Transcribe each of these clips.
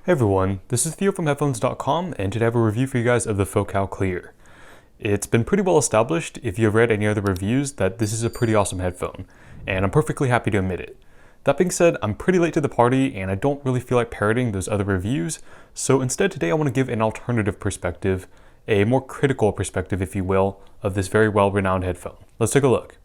Hey everyone, this is Theo from Headphones.com, and today I have a review for you guys of the Focal Clear. It's been pretty well established, if you have read any other reviews, that this is a pretty awesome headphone, and I'm perfectly happy to admit it. That being said, I'm pretty late to the party, and I don't really feel like parroting those other reviews, so instead today I want to give an alternative perspective, a more critical perspective if you will, of this very well-renowned headphone. Let's take a look.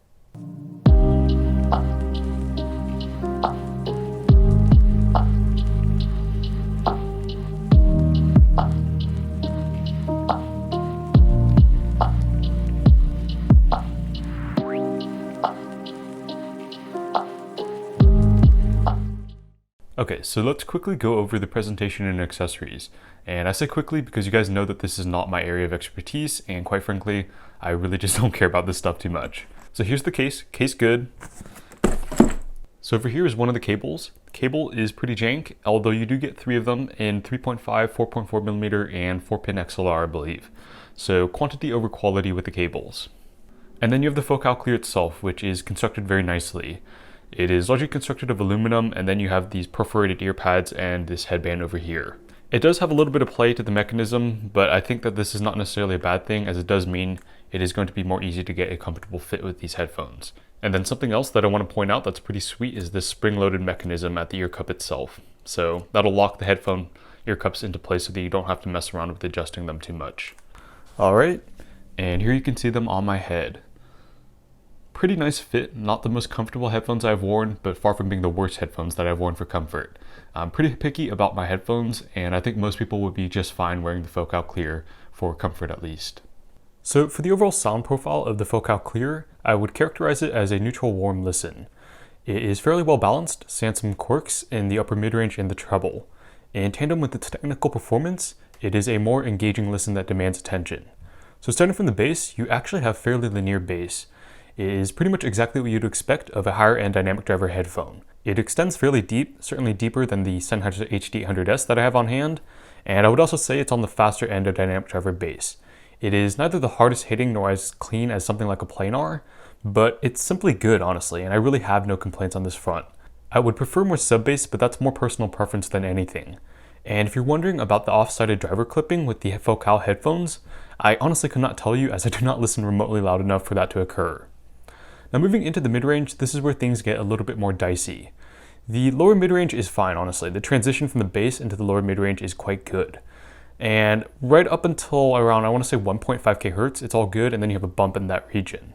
Okay, so let's quickly go over the presentation and accessories. And I say quickly because you guys know that this is not my area of expertise, and quite frankly, I really just don't care about this stuff too much. So here's the case good. So over here is one of the cables. The cable is pretty jank, although you do get 3 of them in 3.5, 4.4mm, and 4-pin XLR, I believe. So quantity over quality with the cables. And then you have the Focal Clear itself, which is constructed very nicely. It is largely constructed of aluminum, and then you have these perforated ear pads and this headband over here. It does have a little bit of play to the mechanism, but I think that this is not necessarily a bad thing, as it does mean it is going to be more easy to get a comfortable fit with these headphones. And then something else that I want to point out that's pretty sweet is this spring-loaded mechanism at the ear cup itself. So that'll lock the headphone ear cups into place so that you don't have to mess around with adjusting them too much. Alright, and here you can see them on my head. Pretty nice fit, not the most comfortable headphones I've worn, but far from being the worst headphones that I've worn for comfort. I'm pretty picky about my headphones, and I think most people would be just fine wearing the Focal Clear for comfort at least. So for the overall sound profile of the Focal Clear, I would characterize it as a neutral warm listen. It is fairly well balanced, sans some quirks in the upper mid-range and the treble. In tandem with its technical performance, it is a more engaging listen that demands attention. So starting from the bass, you actually have fairly linear bass. It is pretty much exactly what you'd expect of a higher-end dynamic driver headphone. It extends fairly deep, certainly deeper than the Sennheiser HD800S that I have on hand, and I would also say it's on the faster end of dynamic driver bass. It is neither the hardest hitting nor as clean as something like a planar, but it's simply good, honestly, and I really have no complaints on this front. I would prefer more sub-bass, but that's more personal preference than anything. And if you're wondering about the off-sided driver clipping with the Focal headphones, I honestly could not tell you, as I do not listen remotely loud enough for that to occur. Now moving into the mid-range, this is where things get a little bit more dicey. The lower mid-range is fine, honestly. The transition from the bass into the lower mid-range is quite good. And right up until around, I want to say 1.5 kHz, it's all good, and then you have a bump in that region.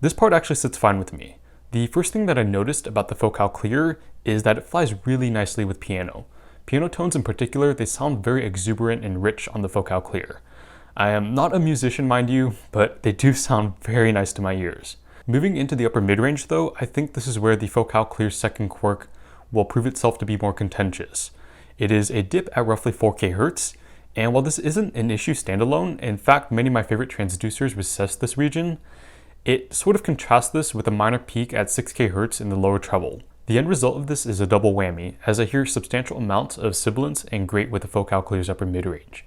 This part actually sits fine with me. The first thing that I noticed about the Focal Clear is that it flies really nicely with piano. Piano tones in particular, they sound very exuberant and rich on the Focal Clear. I am not a musician, mind you, but they do sound very nice to my ears. Moving into the upper mid-range though, I think this is where the Focal Clear's second quirk will prove itself to be more contentious. It is a dip at roughly 4 kHz, and while this isn't an issue standalone, in fact many of my favorite transducers recess this region, it sort of contrasts this with a minor peak at 6 kHz in the lower treble. The end result of this is a double whammy, as I hear substantial amounts of sibilance and grate with the Focal Clear's upper mid-range.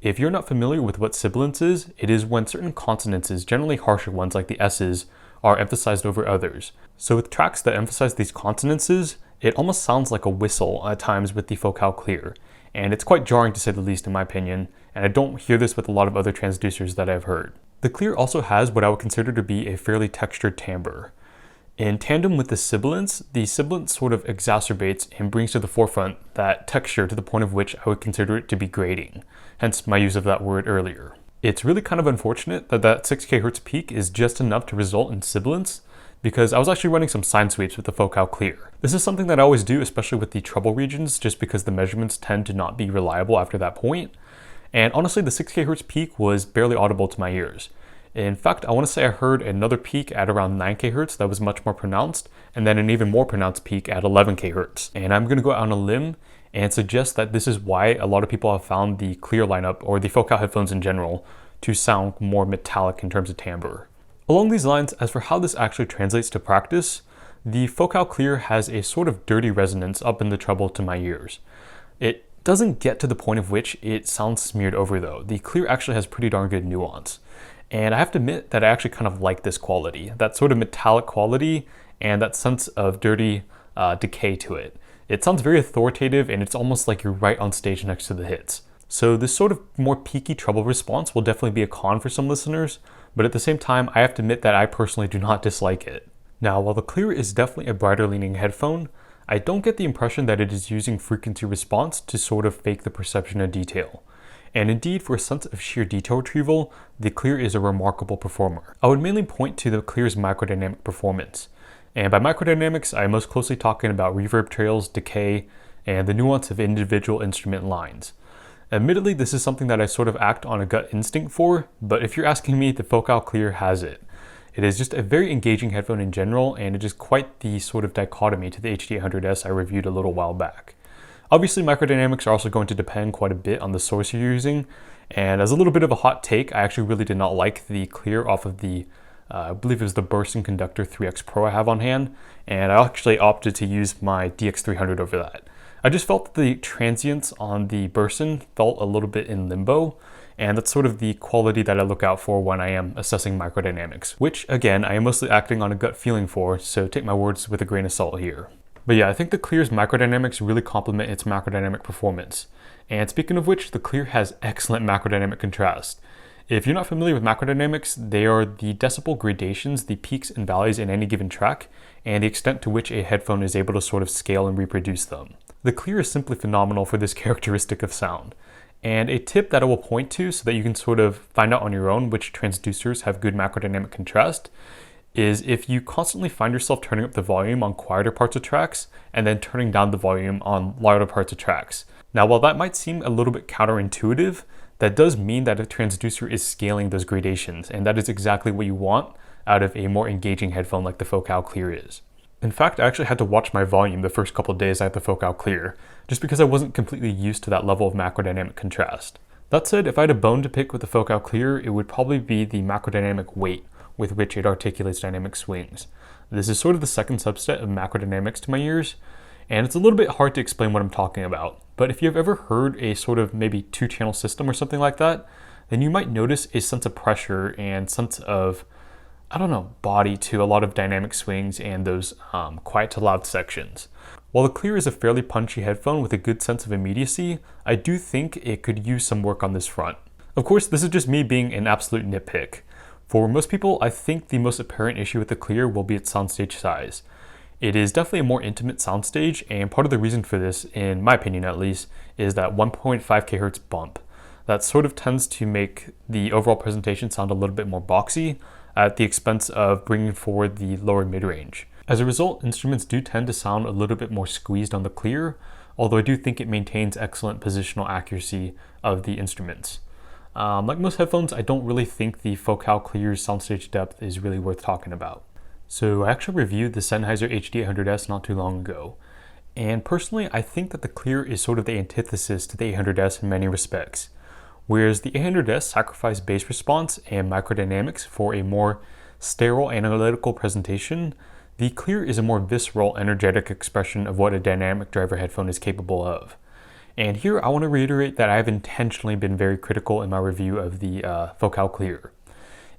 If you're not familiar with what sibilance is, it is when certain consonants, generally harsher ones like the S's, are emphasized over others. So with tracks that emphasize these consonants, it almost sounds like a whistle at times with the Focal Clear, and it's quite jarring to say the least in my opinion, and I don't hear this with a lot of other transducers that I've heard. The Clear also has what I would consider to be a fairly textured timbre. In tandem with the sibilance sort of exacerbates and brings to the forefront that texture to the point of which I would consider it to be grating, hence my use of that word earlier. It's really kind of unfortunate that that 6 kHz peak is just enough to result in sibilance, because I was actually running some sine sweeps with the Focal Clear. This is something that I always do, especially with the treble regions, just because the measurements tend to not be reliable after that point. And honestly, the 6 kHz peak was barely audible to my ears. In fact, I want to say I heard another peak at around 9 kHz that was much more pronounced, and then an even more pronounced peak at 11 kHz. And I'm going to go out on a limb and suggest that this is why a lot of people have found the Clear lineup, or the Focal headphones in general, to sound more metallic in terms of timbre. Along these lines, as for how this actually translates to practice, the Focal Clear has a sort of dirty resonance up in the treble to my ears. It doesn't get to the point of which it sounds smeared over though. The Clear actually has pretty darn good nuance. And I have to admit that I actually kind of like this quality, that sort of metallic quality and that sense of dirty decay to it. It sounds very authoritative and it's almost like you're right on stage next to the hits. So this sort of more peaky treble response will definitely be a con for some listeners, but at the same time, I have to admit that I personally do not dislike it. Now, while the Clear is definitely a brighter leaning headphone, I don't get the impression that it is using frequency response to sort of fake the perception of detail. And indeed, for a sense of sheer detail retrieval, the Clear is a remarkable performer. I would mainly point to the Clear's macrodynamic performance. And by macrodynamics, I am most closely talking about reverb trails, decay, and the nuance of individual instrument lines. Admittedly, this is something that I sort of act on a gut instinct for, but if you're asking me, the Focal Clear has it. It is just a very engaging headphone in general, and it is quite the sort of dichotomy to the HD800S I reviewed a little while back. Obviously, macrodynamics are also going to depend quite a bit on the source you're using, and as a little bit of a hot take, I actually really did not like the Clear off of the, I believe it was the Burst & Conductor 3X Pro I have on hand, and I actually opted to use my DX300 over that. I just felt that the transients on the Burst felt a little bit in limbo, and that's sort of the quality that I look out for when I am assessing macrodynamics, which again, I am mostly acting on a gut feeling for, so take my words with a grain of salt here. But yeah, I think the Clear's macrodynamics really complement its macrodynamic performance. And speaking of which, the Clear has excellent macrodynamic contrast. If you're not familiar with macrodynamics, they are the decibel gradations, the peaks and valleys in any given track, and the extent to which a headphone is able to sort of scale and reproduce them. The Clear is simply phenomenal for this characteristic of sound. And a tip that I will point to so that you can sort of find out on your own which transducers have good macrodynamic contrast is if you constantly find yourself turning up the volume on quieter parts of tracks and then turning down the volume on louder parts of tracks. Now, while that might seem a little bit counterintuitive, that does mean that a transducer is scaling those gradations, and that is exactly what you want out of a more engaging headphone like the Focal Clear is. In fact, I actually had to watch my volume the first couple of days I had the Focal Clear, just because I wasn't completely used to that level of macrodynamic contrast. That said, if I had a bone to pick with the Focal Clear, it would probably be the macrodynamic weight with which it articulates dynamic swings. This is sort of the second subset of macrodynamics to my ears, and it's a little bit hard to explain what I'm talking about. But if you've ever heard a sort of maybe two-channel system or something like that, then you might notice a sense of pressure and sense of, I don't know, body to a lot of dynamic swings and those quiet to loud sections. While the Clear is a fairly punchy headphone with a good sense of immediacy, I do think it could use some work on this front. Of course, this is just me being an absolute nitpick. For most people, I think the most apparent issue with the Clear will be its soundstage size. It is definitely a more intimate soundstage, and part of the reason for this, in my opinion at least, is that 1.5 kHz bump. That sort of tends to make the overall presentation sound a little bit more boxy at the expense of bringing forward the lower mid-range. As a result, instruments do tend to sound a little bit more squeezed on the Clear, although I do think it maintains excellent positional accuracy of the instruments. Like most headphones, I don't really think the Focal Clear's soundstage depth is really worth talking about. So I actually reviewed the Sennheiser HD800S not too long ago, and personally I think that the Clear is sort of the antithesis to the 800S in many respects. Whereas the 800S sacrificed bass response and macrodynamics for a more sterile analytical presentation, the Clear is a more visceral, energetic expression of what a dynamic driver headphone is capable of. And here I want to reiterate that I have intentionally been very critical in my review of the Focal Clear.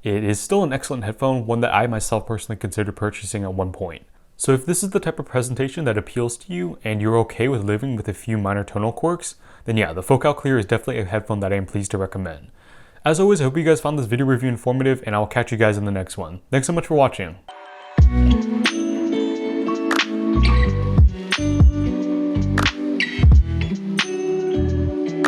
It is still an excellent headphone, one that I myself personally considered purchasing at one point. So if this is the type of presentation that appeals to you and you're okay with living with a few minor tonal quirks, then yeah, the Focal Clear is definitely a headphone that I am pleased to recommend. As always, I hope you guys found this video review informative, and I'll catch you guys in the next one. Thanks so much for watching.